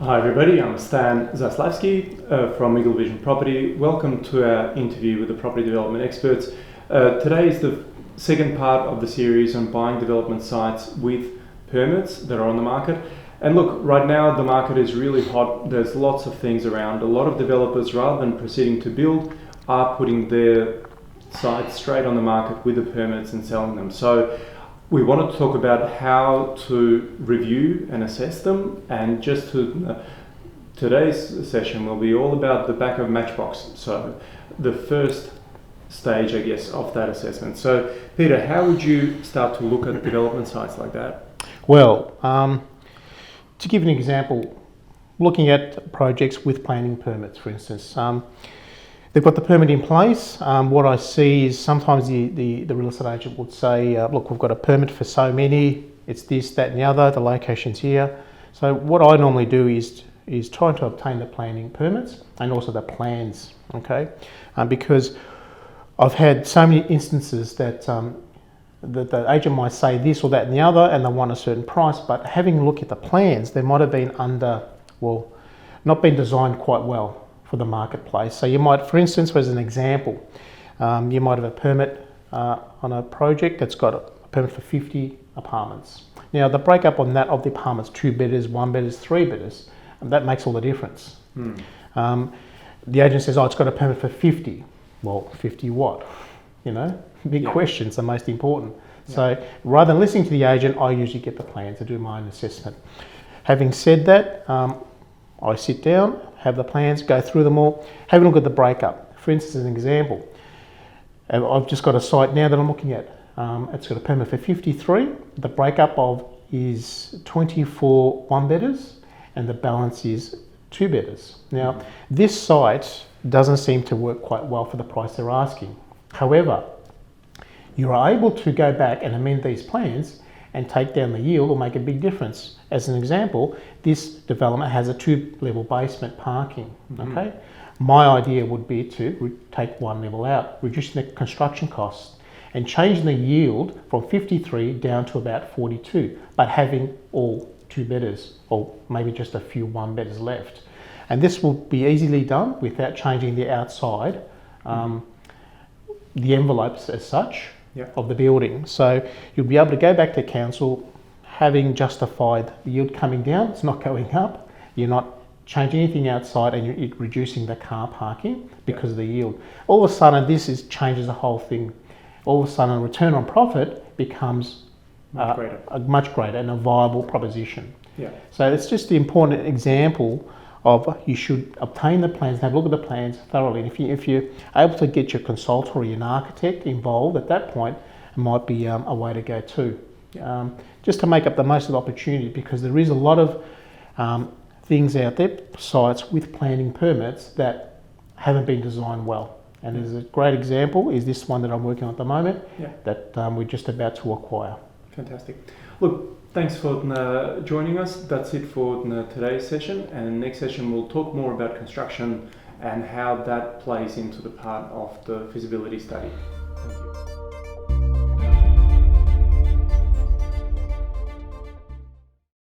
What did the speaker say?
Hi everybody, I'm Stan Zaslavsky from Eagle Vision Property. Welcome to our interview with the property development experts. Today is the second part of the series on buying development sites with permits that are on the market. And look, right now the market is really hot. There's lots of things around. A lot of developers, rather than proceeding to build, are putting their sites straight on the market with the permits and selling them. So we wanted to talk about how to review and assess them, and today's session will be all about the back of Matchbox. So the first stage, I guess, of that assessment. So Peter, how would you start to look at development sites like that? Well, to give an example, looking at projects with planning permits, for instance, they've got the permit in place. What I see is sometimes the real estate agent would say, look, we've got a permit for so many, it's this, that and the other, the location's here. So what I normally do is trying to obtain the planning permits and also the plans, okay? Because I've had so many instances that the agent might say this or that and the other and they want a certain price, but having a look at the plans, they might have been not been designed quite well for the marketplace. So you might, for instance, as an example, you might have a permit on a project that's got a permit for 50 apartments. Now the breakup on that of the apartments, 2 bedders, 1 bedders, 3 bedders, and that makes all the difference. The agent says, oh, it's got a permit for 50. Well, 50 what? You know, big questions are most important. Yeah. So rather than listening to the agent, I usually get the plan to do my own assessment. Having said that, I sit down, have the plans, go through them all, have a look at the breakup. For instance, as an example, I've just got a site now that I'm looking at. It's got a permit for 53. The breakup is 24 1-bedders and the balance is 2-bedders. Now, this site doesn't seem to work quite well for the price they're asking. However, you are able to go back and amend these plans and take down the yield or make a big difference. As an example, this development has a 2-level basement parking, okay? My idea would be to take 1 level out, reducing the construction costs and changing the yield from 53 down to about 42, but having all 2-bedders or maybe just a few 1-bedders left. And this will be easily done without changing the outside, the envelopes as such, of the building. So you'll be able to go back to council having justified the yield coming down, it's not going up, you're not changing anything outside and you're reducing the car parking because of the yield. All of a sudden changes the whole thing. All of a sudden return on profit becomes much greater and a viable proposition. Yeah. So it's just the important example of you should obtain the plans, have a look at the plans thoroughly. And if you're able to get your consultant or an architect involved at that point, it might be a way to go too. Just to make up the most of the opportunity, because there is a lot of things out there, sites with planning permits that haven't been designed well. And there's a great example is this one that I'm working on at the moment that we're just about to acquire. Fantastic. Look, thanks for joining us. That's it for today's session, and next session we'll talk more about construction and how that plays into the part of the feasibility study. Thank you.